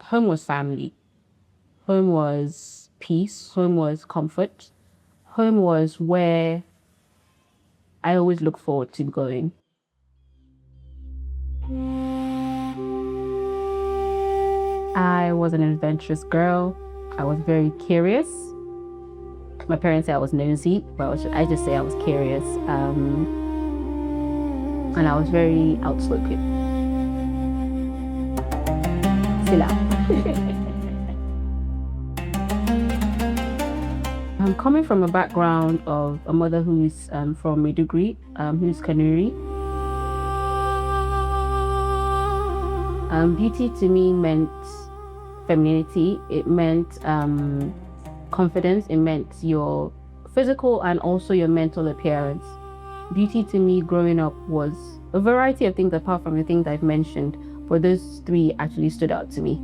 home was family. Home was peace. Home was comfort. Home was where I always look forward to going. I was an adventurous girl. I was very curious. My parents say I was nosy, but I just say I was curious. And I was very outspoken. Sila. I'm coming from a background of a mother who's from Maiduguri, who's Kanuri. Beauty to me meant femininity. It meant confidence. It meant your physical and also your mental appearance. Beauty to me growing up was a variety of things apart from the things I've mentioned, but those three actually stood out to me.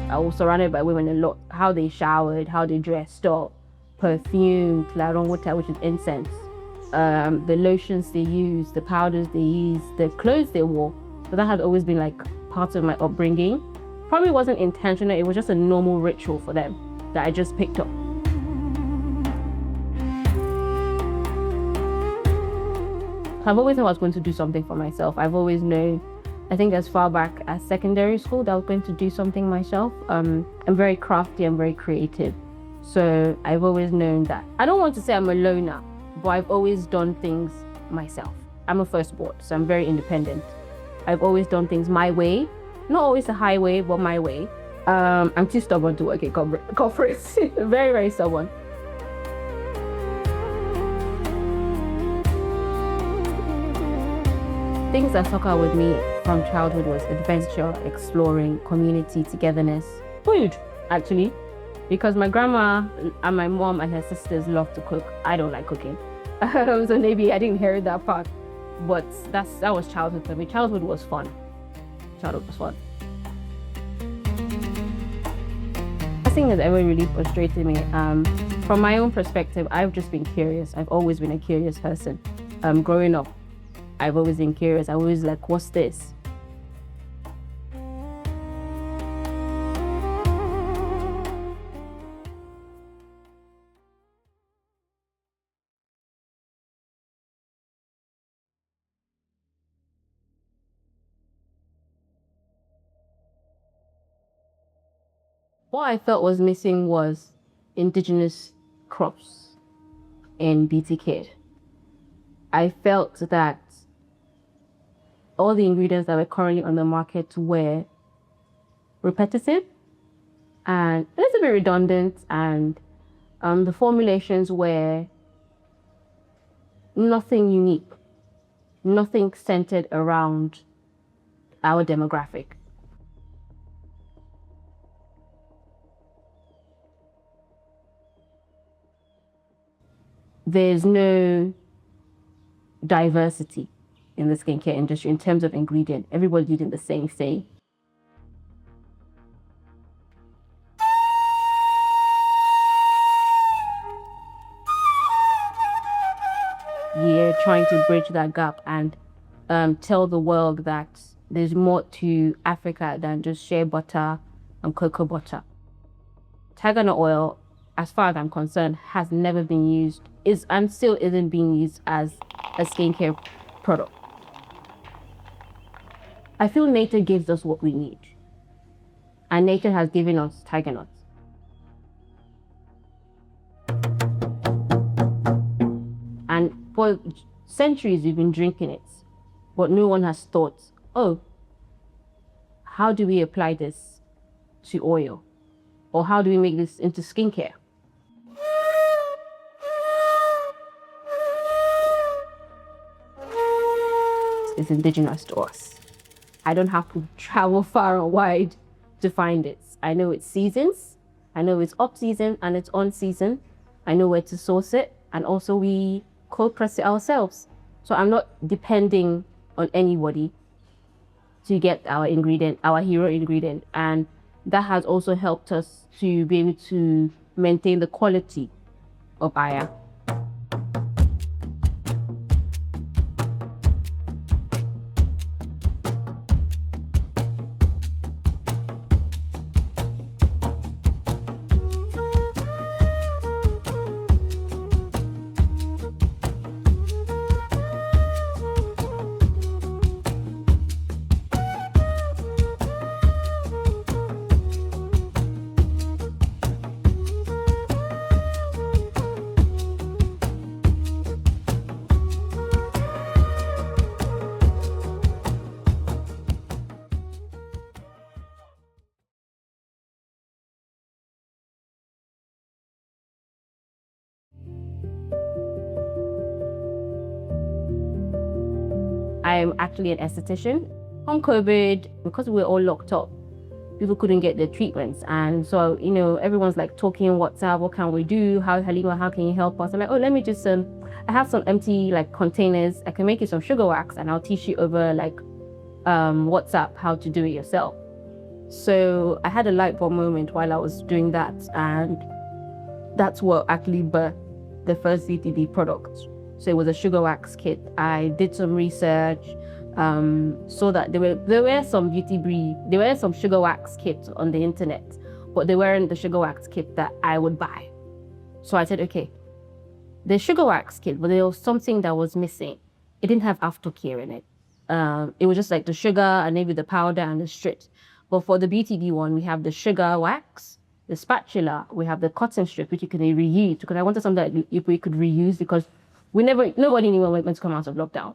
I was surrounded by women a lot. How they showered, how they dressed up, perfume, claron water, which is incense, the lotions they used, the powders they used, the clothes they wore. So that had always been like part of my upbringing. Probably wasn't intentional, it was just a normal ritual for them that I just picked up. I've always known I was going to do something for myself. I've always known, I think as far back as secondary school, that I was going to do something myself. I'm very crafty, I'm very creative. So I've always known that. I don't want to say I'm a loner, but I've always done things myself. I'm a firstborn, so I'm very independent. I've always done things my way. Not always the highway, but my way. I'm too stubborn to work in corporates. Very, very stubborn. Things that stuck out with me from childhood was adventure, exploring, community, togetherness. Food, actually. Because my grandma and my mom and her sisters love to cook. I don't like cooking. So maybe I didn't hear that part. But that was childhood for me. Childhood was fun. Childhood was fun. The thing that ever really frustrated me, from my own perspective, I've just been curious. I've always been a curious person. Growing up, I've always been curious. I always like, what's this? What I felt was missing was indigenous crops in beauty care. I felt that all the ingredients that were currently on the market were repetitive and a little bit redundant, and the formulations were nothing unique, nothing centered around our demographic. There's no diversity in the skincare industry in terms of ingredient. Everybody's using the same thing. You're trying to bridge that gap and tell the world that there's more to Africa than just shea butter and cocoa butter. Tiger nut oil, as far as I'm concerned, has never been used, and still isn't being used as a skincare product. I feel nature gives us what we need. And nature has given us tiger nuts. And for centuries we've been drinking it, but no one has thought, oh, how do we apply this to oil? Or how do we make this into skincare? It's indigenous to us. I don't have to travel far and wide to find it. I know its seasons. I know it's off season and it's on season. I know where to source it. And also we cold press it ourselves. So I'm not depending on anybody to get our ingredient, our hero ingredient. And that has also helped us to be able to maintain the quality of Ayä. I'm actually an esthetician. On COVID, because we were all locked up, people couldn't get their treatments. And so, everyone's like talking WhatsApp, what can we do? Halima, how can you help us? I'm like, oh, let me just, I have some empty like containers. I can make you some sugar wax and I'll teach you over like WhatsApp how to do it yourself. So I had a light bulb moment while I was doing that. And that's what actually birthed the first Beauty B product. So it was a sugar wax kit. I did some research, saw that there were some sugar wax kits on the internet, but they weren't the sugar wax kit that I would buy. So I said, okay, the sugar wax kit, but there was something that was missing. It didn't have aftercare in it. It was just like the sugar and maybe the powder and the strip. But for the Beauty B one, we have the sugar wax, the spatula, we have the cotton strip, which you can reuse, because I wanted something that we could reuse, because nobody knew when we were meant to come out of lockdowns.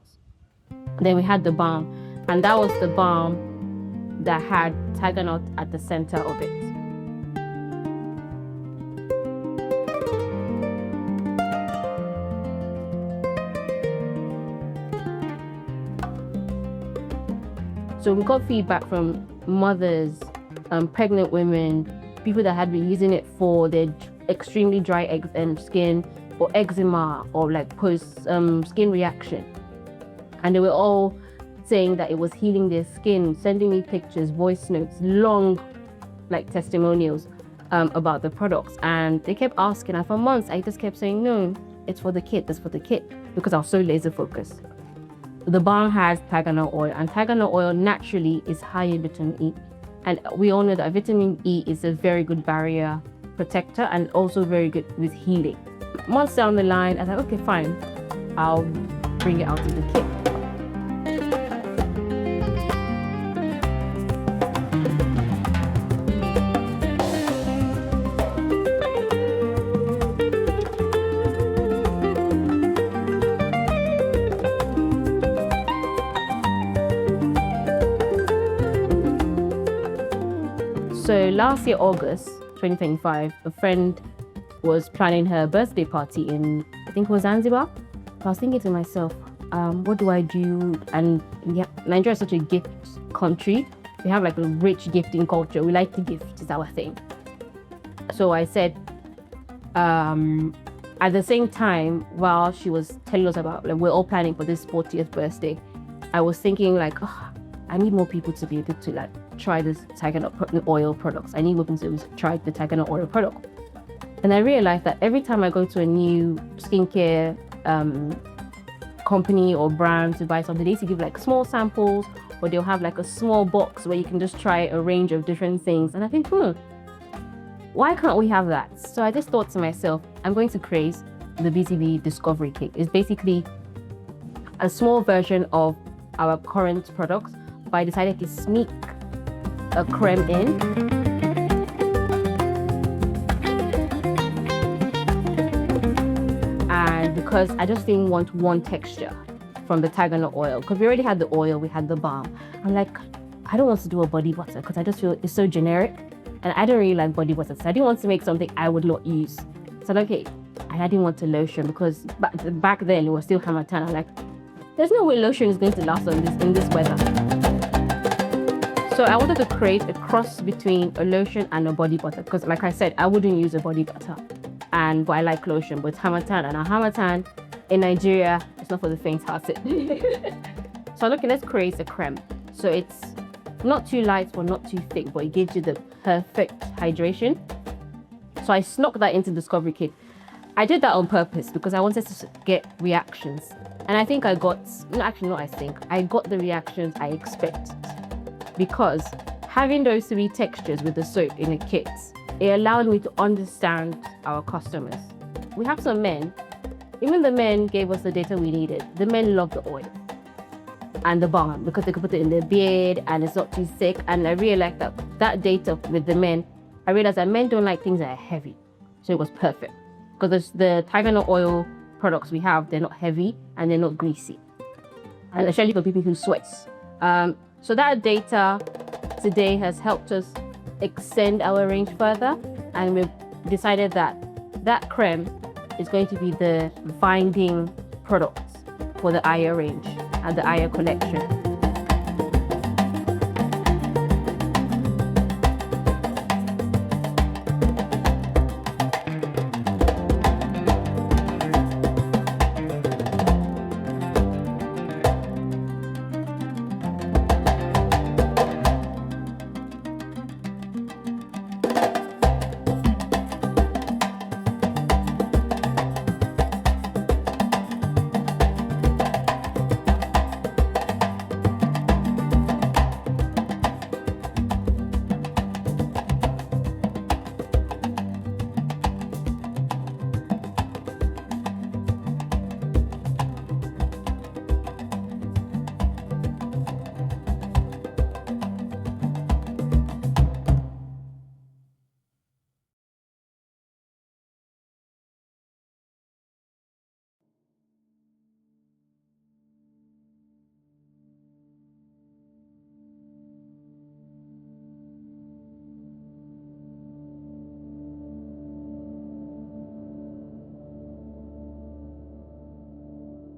Then we had the balm, and that was the balm that had tiger nut at the center of it. So we got feedback from mothers, pregnant women, people that had been using it for their extremely dry skin, or eczema, or like post skin reaction. And they were all saying that it was healing their skin, sending me pictures, voice notes, long like testimonials about the products. And they kept asking, and for months I just kept saying, no, it's for the kid, because I was so laser focused. The balm has tiger nut oil, and tiger nut oil naturally is high in vitamin E. And we all know that vitamin E is a very good barrier protector and also very good with healing. Months down the line, I was like, okay, fine, I'll bring it out in the kit. So last year, August 2025, a friend was planning her birthday party in, I think it was Zanzibar. I was thinking to myself, what do I do? And yeah, Nigeria is such a gift country. We have like a rich gifting culture. We like to gift, is our thing. So I said, at the same time, while she was telling us about, like, we're all planning for this 40th birthday, I was thinking like, oh, I need more people to be able to like try this tiger nut oil products. I need more people to try the tiger nut oil product. And I realized that every time I go to a new skincare company or brand to buy something, they used to give like small samples, or they'll have like a small box where you can just try a range of different things. And I think, why can't we have that? So I just thought to myself, I'm going to create the Beauty B Discovery Kit. It's basically a small version of our current products, but I decided to sneak a creme in. And because I just didn't want one texture from the tiger nut oil, because we already had the oil, we had the balm. I'm like, I don't want to do a body butter because I just feel it's so generic, and I don't really like body butter, so I didn't want to make something I would not use. So okay, and I didn't want a lotion because back then it was still Hamatan. I'm like, there's no way lotion is going to last in this weather. So I wanted to create a cross between a lotion and a body butter, because like I said, I wouldn't use a body butter, but I like lotion, but Hamatan, and a Hamatan in Nigeria, it's not for the faint-hearted. So okay, let's create a creme. So it's not too light but not too thick, but it gives you the perfect hydration. So I snuck that into Discovery Kit. I did that on purpose because I wanted to get reactions, and I think I got, I got the reactions I expected, because having those three textures with the soap in a kit, it allowed me to understand our customers. We have some men, even the men gave us the data we needed. The men love the oil and the balm because they could put it in their beard and it's not too thick. And I realized that data with the men, I realized that men don't like things that are heavy. So it was perfect, because the tiger nut oil products we have, they're not heavy and they're not greasy, and especially for people who sweat. So that data today has helped us extend our range further, and we've decided that creme is going to be the binding product for the Ayä range. at the Ayä Collection.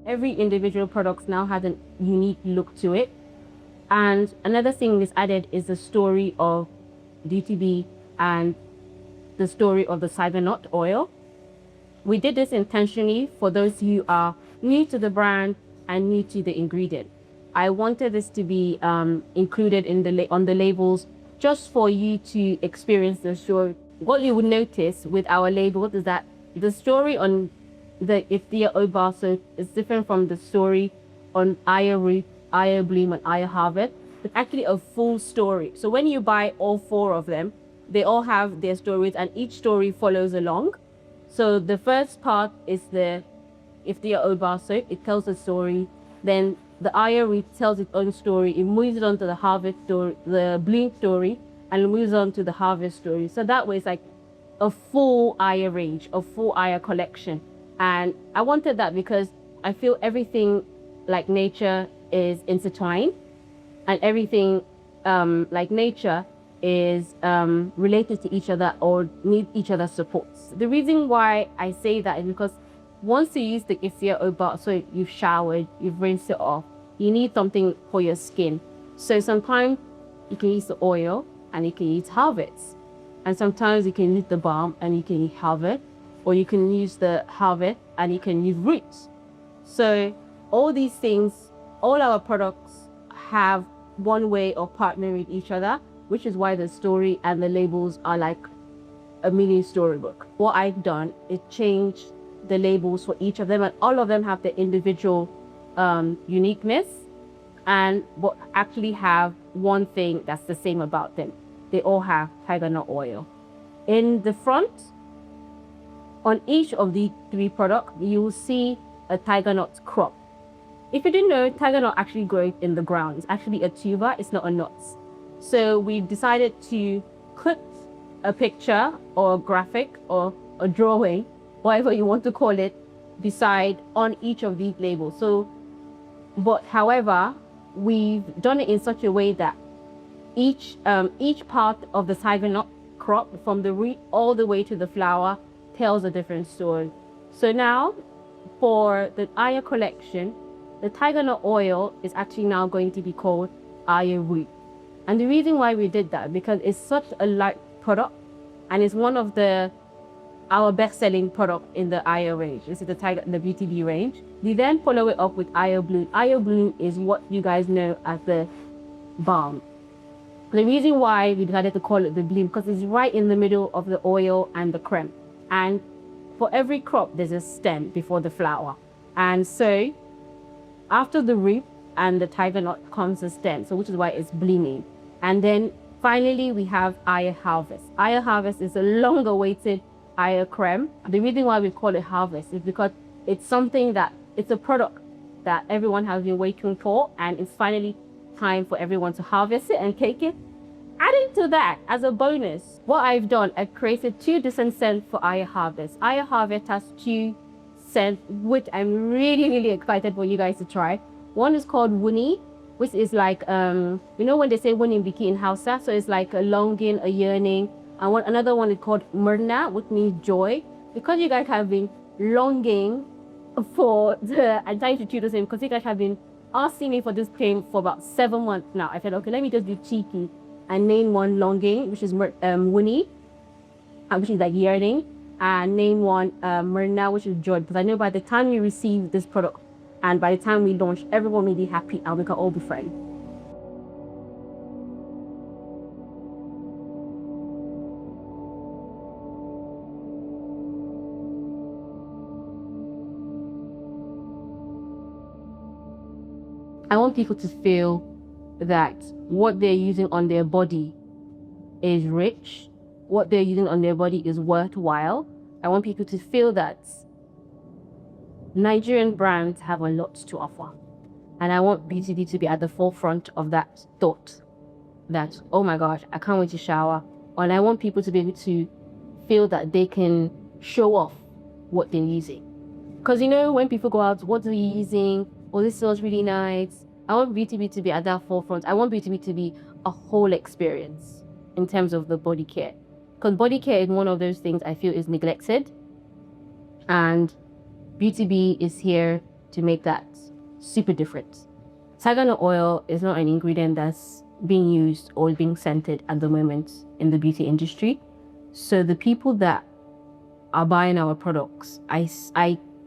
Every individual product now has a unique look to it. And another thing is added is the story of Beauty B and the story of the tiger nut oil. We did this intentionally for those who are new to the brand and new to the ingredient. I wanted this to be included in on the labels just for you to experience the story. What you would notice with our labels is that the story on the Iftia Oba soap is different from the story on Ayä Root, Ayä Bloom, and Ayä Harvest. It's actually a full story. So when you buy all four of them, they all have their stories and each story follows along. So the first part is the Iftia Oba soap. It tells a story. Then the Ayä Root tells its own story. It moves on to the Harvest story, the Bloom story, and moves on to the Harvest story. So that way it's like a full Ayä range, a full Ayä collection. And I wanted that because I feel everything like nature is intertwined and everything like nature is related to each other or need each other's supports. The reason why I say that is because once you use the Iftia Oba, so you've showered, you've rinsed it off, you need something for your skin. So sometimes you can use the oil and you can use Harvest. And sometimes you can use the balm and you can use Harvest. Or you can use the Harvest and you can use roots. So all these things, all our products have one way of partnering with each other, which is why the story and the labels are like a mini storybook. What I've done is change the labels for each of them, and all of them have their individual uniqueness, and what actually have one thing that's the same about them. They all have tiger nut oil. In the front, on each of the three products, you will see a tiger nut crop. If you didn't know, tiger nut actually grows in the ground. It's actually a tuber, it's not a nut. So we decided to put a picture or a graphic or a drawing, whatever you want to call it, beside on each of these labels. So, but however, we've done it in such a way that each part of the tiger nut crop, from the root all the way to the flower, tells a different story. So now for the Ayä collection, the tiger nut oil is actually now going to be called Ayä Root. And the reason why we did that, because it's such a light product and it's one of our best-selling product in the Ayä range. This is the Beauty B range. We then follow it up with Ayä Bloom. Ayä Bloom is what you guys know as the balm. The reason why we decided to call it the bloom, because it's right in the middle of the oil and the creme. And for every crop, there's a stem before the flower. And so after the root and the tiger nut comes the stem, so which is why it's blooming. And then finally, we have Ayä Harvest. Ayä Harvest is a long-awaited Ayä creme. The reason why we call it Harvest is because it's a product that everyone has been waiting for, and it's finally time for everyone to harvest it and cake it. Adding to that, as a bonus, what I've done, I've created 2 different scents for Ayä Harvest. Ayä Harvest has 2 scents, which I'm really excited for you guys to try. One is called Wuni, which is like, you know when they say Wuni in Biki in Hausa, so it's like a longing, a yearning. And another one is called Murna, which means joy. Because you guys have been longing for I'm trying to choose the same, because you guys have been asking me for this claim for about 7 months now. I said, okay, let me just be cheeky and name one longing, which is Winnie, which is like yearning, and name one Myrna, which is joy, because I know by the time we receive this product and by the time we launch, everyone will be happy and we can all be friends. I want people to feel that what they're using on their body is rich, what they're using on their body is worthwhile. I want people to feel that Nigerian brands have a lot to offer. And I want Beauty B to be at the forefront of that thought that, oh my gosh, I can't wait to shower. And I want people to be able to feel that they can show off what they're using. Because you know, when people go out, what are you using? Oh, this smells really nice. I want Beauty B to be at that forefront. I want Beauty B to be a whole experience in terms of the body care. Because body care is one of those things I feel is neglected. And Beauty B is here to make that super different. Tiger nut oil is not an ingredient that's being used or being scented at the moment in the beauty industry. So the people that are buying our products, I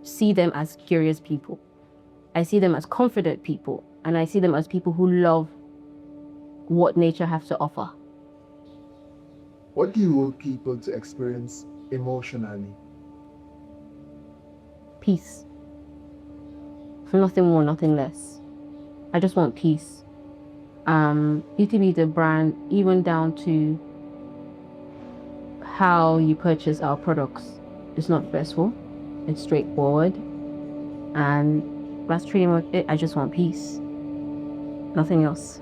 see them as curious people. I see them as confident people, and I see them as people who love what nature has to offer. What do you want people to experience emotionally? Peace. Nothing more, nothing less. I just want peace. Beauty B, the brand, even down to how you purchase our products, it's not stressful. It's straightforward, and that's pretty much it. I just want peace. Nothing else.